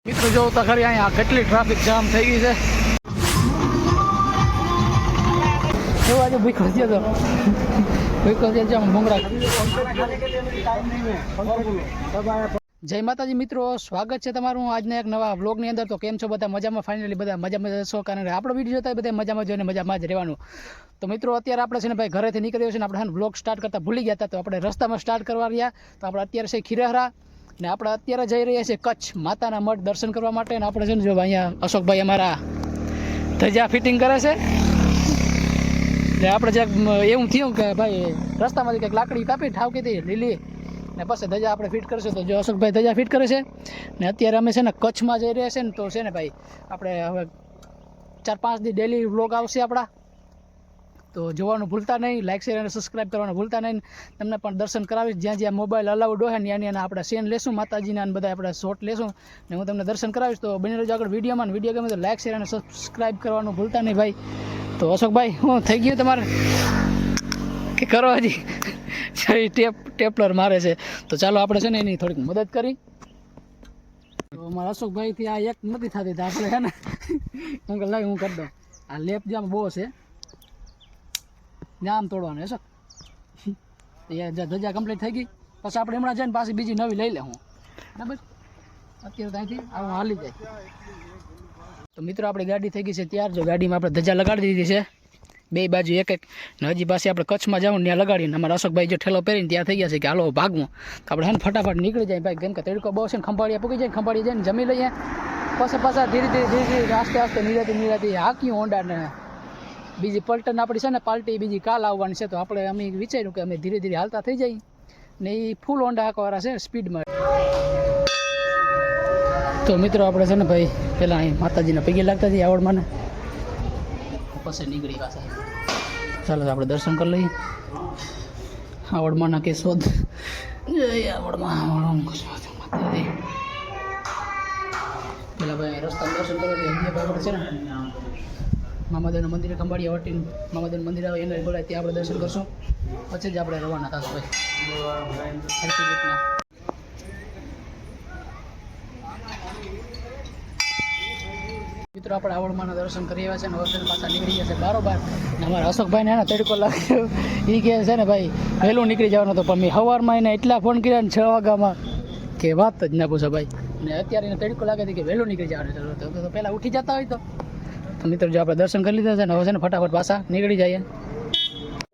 મિત્રો જો તો ખરી અહીંયા કેટલી ટ્રાફિક જામ થઈ ગઈ છે. કેવો આજે ભૂખો થયો તો ભૂખો થયો જામ ભૂંગરા. જય માતાજી મિત્રો, સ્વાગત છે તમારું આજના એક નવા વ્લોગની અંદર. તો કેમ છો બધા? મજામાં? ફાઇનલી બધા મજામાં જશો, કારણ કે આપણો વિડીયો જોતા બધા મજામાં જોઈને મજામાં જ રહેવાનું. તો મિત્રો અત્યારે આપણે છે ને ભાઈ ઘરેથી નીકળ્યો છે ને આપણે વ્લોગ સ્ટાર્ટ કરતા ભૂલી ગયા હતા, તો આપણે રસ્તામાં સ્ટાર્ટ કરવા રહ્યા. તો આપણે અત્યારે છે ખીરહરા ને આપણે અત્યારે જઈ રહ્યા છીએ કચ્છ માતાના મઠ દર્શન કરવા માટે. અને આપણે છે ને જો અહીંયા અશોકભાઈ અમારા ધજા ફિટિંગ કરે છે. ને આપણે જ્યાંક એવું થયું કે ભાઈ રસ્તામાંથી કંઈક લાકડી કાપી ઠાવકી હતી લીલી ને પછી ધજા આપણે ફિટ કરશું. તો જો અશોકભાઈ ધજા ફિટ કરે છે ને અત્યારે અમે છે ને કચ્છમાં જઈ રહ્યા છે ને. તો છે ને ભાઈ આપણે હવે 4-5 દી ડેલી વ્લોગ આવશે આપણા, તો જોવાનું ભૂલતા નહીં, લાઇક શેર અને સબસ્ક્રાઈબ કરવાનું ભૂલતા નહીં. તમને પણ દર્શન કરાવીશ જ્યાં જ્યાં મોબાઈલ અલાઉડ હોય ને ત્યાં આપણે સીન લેશું માતાજીના અને બધા આપણે શોટ લેશું ને હું તમને દર્શન કરાવીશ. તો બની રહેજો આગળ વિડીયોમાં. વિડીયો ગમે તો લાઇક શેર અને સબસ્ક્રાઈબ કરવાનું ભૂલતા નહીં ભાઈ. તો અશોકભાઈ હું થઈ ગયું તમારે કે કરો હજી ટેપલર મારે છે? તો ચાલો આપણે છે ને એની થોડીક મદદ કરી. તો અમારા અશોકભાઈથી આ એક નથી થતી, તો આપણે છે ને હું લાગે હું કરી દઉં. આ લેપ જામ બહુ છે, જામ તોડવાનું હશે. એ ધજા કમ્પ્લીટ થઈ ગઈ પછી આપણે હમણાં જઈને પાછી બીજી નવી લઈ લે હું, બરાબર? અત્યારે ત્યાંથી આવું હાલી જાય. તો મિત્રો આપણી ગાડી થઈ ગઈ છે ત્યાર. જો ગાડીમાં આપણે ધજા લગાડી દીધી છે બે બાજુ એક એક. ને હજી પાછી આપણે કચ્છમાં જવું ત્યાં લગાડીને અમારા અશોકભાઈ જો ઠેલો પહેરીને ત્યાં થઈ ગયા છે કે હાલો ભાગવું. તો આપણે છે ને ફટાફટ નીકળી જાય ભાઈ, કેમ કે તડકો બહુ છે ને. ખંભાળિયા પૂકી જાય, ખંભાળિયા જઈને જમી લઈએ, પછી પાછા ધીરે ધીરે આસ્તે આસ્તે નિરાતી હાંક્યું હોન્ડાને. બીજી પલટન આપણી છે ને પાર્ટી બીજી કાલ આવવાની છે. તો આપણે અમે વિચાર્યું કે અમે ધીરે ધીરે હાલતા થઈ જઈએ ને એ ફૂલ હોન્ડા હાંકવાળા છે સ્પીડમાં. તો મિત્રો આપણે છે ને ભાઈ પહેલાં અહીં માતાજીના પગે લાગતા જઈએ આવડમાં, પછી નીકળી પાછા. ચાલો આપણે દર્શન કરી લઈએ આવડમાંના કેશોદ. આવડમાં માતાજી પેલા ભાઈ રસ્તામાં દર્શન કરવા છે ને મામાદેવના મંદિરે ખંભાળિયા વટીને મામાદેવનું મંદિર આવે એને બોલાય ત્યાં આપણે દર્શન કરશું, પછી જ આપણે રવાના થશું ભાઈ હરકી રીતના. મિત્રો આપણે આવડમાંના દર્શન કરી આવ્યા છે ને હવે પાછા નીકળી ગયા છે બારોબાર. ને અમારા અશોકભાઈને એના તડકો લાગ્યો, એ કહે છે ને ભાઈ વહેલું નીકળી જવાનું હતું, પણ મેં સવારમાં એને એટલા ફોન કર્યા ને 6 વાગ્યામાં કે વાત જ ના પૂછો ભાઈ. ને અત્યારે એને તડકો લાગે છે કે વહેલું નીકળી જવાનું તો પહેલાં ઉઠી જતા હોય તો મિત્રો જો આપણે દર્શન કરી લીધા છે ને હવે છે ને ફટાફટ પાછા નીકળી જઈએ.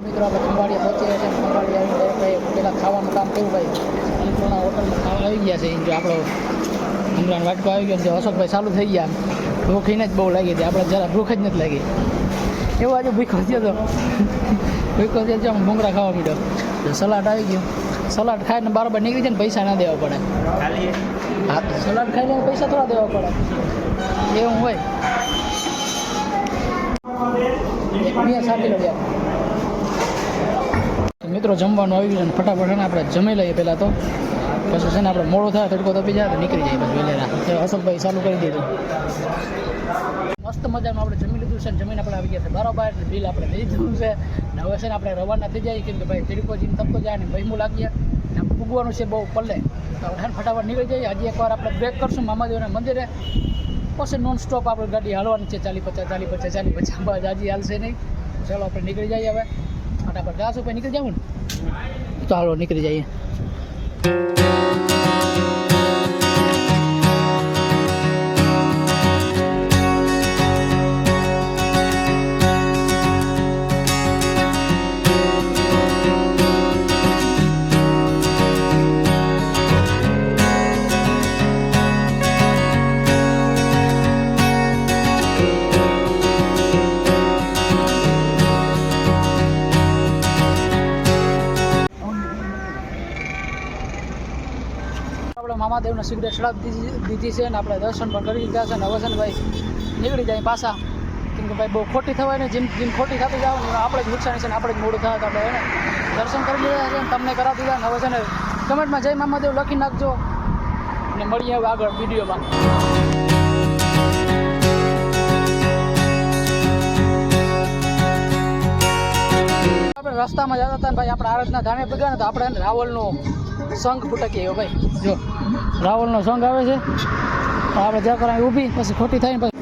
મિત્રો આપણે ખંભાળિયા પહોંચી ગયા છે. ખંભાળિયા ભાઈ પહેલાં ખાવાનું કામ કર્યું ભાઈ, અન્નપૂર્ણા હોટલમાં ખાવા આવી ગયા છે. જો આપણો હમણાં વાટકો આવી ગયો, જો અશોકભાઈ ચાલુ થઈ ગયા. ભૂખીને જ બહુ લાગી હતી, આપણે જરા ભૂખ જ નથી લાગી. એવો આજે ભૂખો થયો તો ભૂખો થયો છે, ભૂંગળા ખાવા માંડ્યો. તો સલાડ આવી ગયું, સલાડ ખાઈને બરાબર નીકળી જાય ને પૈસા ના દેવા પડે. હા તો સલાડ ખાઈને પૈસા થોડા દેવા પડે એવું હોય. મિત્રો જમવાનું આવી ગયું છે, ફટાફટ ને આપણે જમી લઈએ પહેલાં. તો પછી છે ને આપણે મોડું થાય તડકો તપી જાય તો નીકળી જાય પછી વહેલેરા. અશોકભાઈ ચાલુ કરી દીધું, મસ્ત મજાનું આપણે જમી લીધું છે. જમીન આપણે આવી ગયા છે બરાબર, બિલ આપણે દઈ દીધું છે. ને હવે છે ને આપણે રવાના થઈ જાય, કેમ કે ભાઈ તડકો જીને તપતો જાય ને ભયમું લાગીએ ને પૂગવાનું છે બહુ પલ્લે. તો આપણે ફટાફટ નીકળી જઈએ. હજી એકવાર આપણે બ્રેક કરશું મામાદેવના મંદિરે, પછી નોન સ્ટોપ આપણે ગાડી હાલવાની છે 40-50 બસ હજી હાલશે નહીં. ચાલો આપણે નીકળી જઈએ હવે ફટાફટ. જાશું પછી નીકળી જવું ને, તો હાલો નીકળી જઈએ. મામાદેવના સિગરેટ ચડાવી દીધી છે ને આપણે દર્શન પણ કરી લીધા છે ને હવે છે ને ભાઈ નીકળી જાય પાછા. કેમ કે ભાઈ બહુ ખોટી થવાય ને, જેમ ખોટી થતી જાવ ને આપણે જ નુકસાન છે ને આપણે જ મોડું થાય. તો આપણે એને દર્શન કરી લીધા છે ને તમને કરાવી દીધા ને હવે છે ને કમેન્ટમાં જય મામાદેવ લખી નાખજો ને મળીએ હવે આગળ વિડીયોમાં. આપણે રસ્તામાં જતા હતા ને ભાઈ આપણે આરાધના ધામે પગ્યા ને તો આપણે રાવલનો સંઘ ફૂટકીએ ભાઈ. જો રાવલનો સંઘ આવે છે આપણે જ્યાં કરાય ઊભી પછી ખોટી થાય ને પછી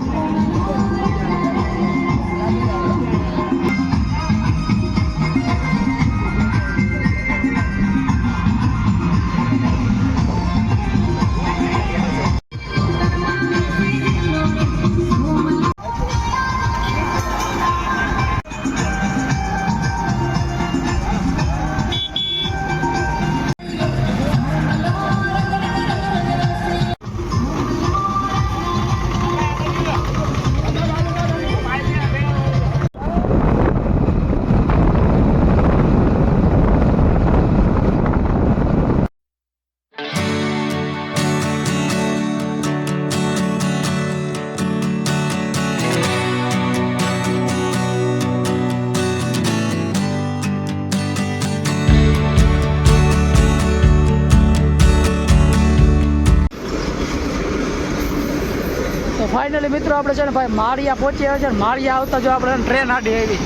ફાઇનલી મિત્રો આપણે છે ને ભાઈ માળિયા પહોંચી આવ્યા છે ને માળિયા આવતા જો આપણે ટ્રેન આડી આવી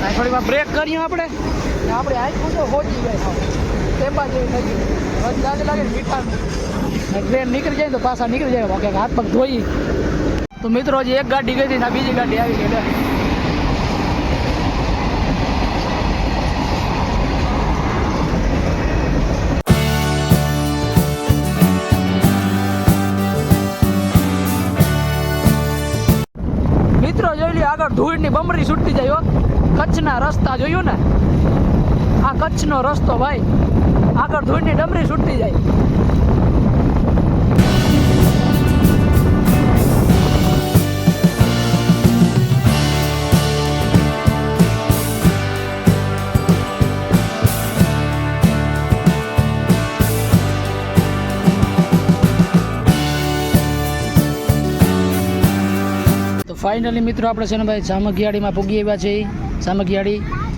થોડી વાર બ્રેક કરીએ આપણે આખું તો પહોંચી જાય ટેમ્પા જેવી થઈ ગઈ લાગે મીઠા ટ્રેન નીકળી જાય તો પાછા નીકળી જાય હાથ પગ ધોઈ તો મિત્રો હજી એક ગાડી ગઈ હતી ને બીજી ગાડી આવી ગઈ જોઈ લે આગળ ધૂળની બમરી છૂટતી જાય કચ્છના રસ્તા જોયું ને આ કચ્છનો રસ્તો ભાઈ આગળ ધૂળની ડમરી છૂટતી જાય ફાઇનલી મિત્રો આપણે છે ને ભાઈ સામગિયાળીમાં પૂગી આવ્યા છે સામગિયાળી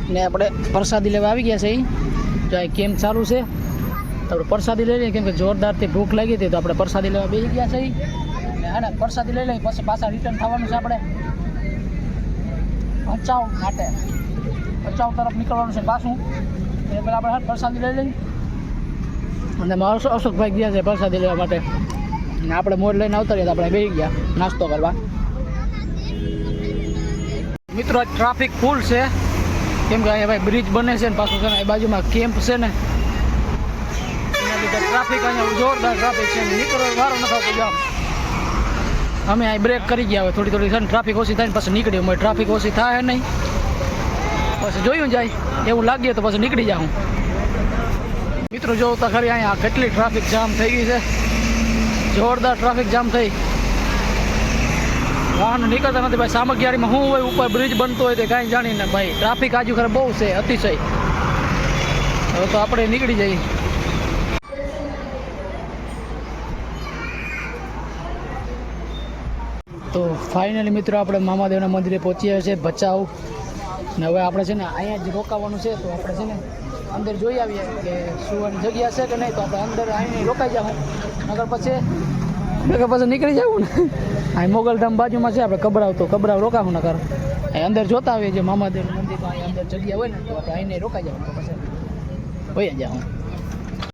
ને આપણે પ્રસાદી લેવા આવી ગયા છે જો આ કેમ ચાલુ છે તો આપણે પ્રસાદી લઈ લઈએ કેમ કે જોરદારથી ભૂખ લાગી હતી તો આપણે પ્રસાદી લેવા બેસી ગયા છે ને હા ને પ્રસાદી લઈ લઈએ પછી પાછા રિટર્ન થવાનું છે આપણે ભચાઉ માટે ભચાઉ તરફ નીકળવાનું છે પાછું એ પહેલાં આપણે પ્રસાદી લઈ લઈએ અને મારો અશોકભાઈ ગયા છે પ્રસાદી લેવા માટે ને આપણે મોડ લઈને આવતા રહ્યા આપણે બેસી ગયા નાસ્તો કરવા મિત્રો ટ્રાફિક ફૂલ છે કેમ કે અહીંયા ભાઈ બ્રિજ બને છે ને પાછું છે ને એ બાજુમાં કેમ્પ છે ને એના લીધે ટ્રાફિક અહીંયા જોરદાર ટ્રાફિક છે નીકળવાનો વારો ન થતો જામ અમે અહીં બ્રેક કરી ગયા હવે થોડી છે ને ટ્રાફિક ઓછી થાય ને પછી નીકળી અમે ટ્રાફિક ઓછી થાય નહીં પછી જોયું જાય એવું લાગે તો પછી નીકળી જાઉં મિત્રો જોઉં તો ખરી અહીંયા કેટલી ટ્રાફિક જામ થઈ ગઈ છે જોરદાર ટ્રાફિક જામ થઈ વાહનો નીકળતા નથી ભાઈ સામગિયાળીમાં શું હોય ઉપર બ્રિજ બનતો હોય તો કાંઈ જાણીને ભાઈ ટ્રાફિક આજુ ખરે બહુ છે અતિશય હવે તો આપણે નીકળી જઈએ તો ફાઇનલી મિત્રો આપણે મામાદેવના મંદિરે પહોંચી આવ્યા છે ભચાઉ ને હવે આપણે છે ને અહીંયા જ રોકાવાનું છે તો આપણે છે ને અંદર જોઈ આવીએ કે સુવાની જગ્યા છે કે નહીં તો આપણે અંદર આવીને રોકાઈ જાઉં નગર પછી નીકળી જવું ને અહીં મોગલધામ બાજુમાં છે આપણે કબરાવ રોકાવું નકર અહીં અંદર જોતા આવીએ જે મામાદેવનું મંદિર અહીં અંદર જગ્યા હોય ને તો આપણે આવીને રોકાઈ જાઉં તો પછી હોય જાઉં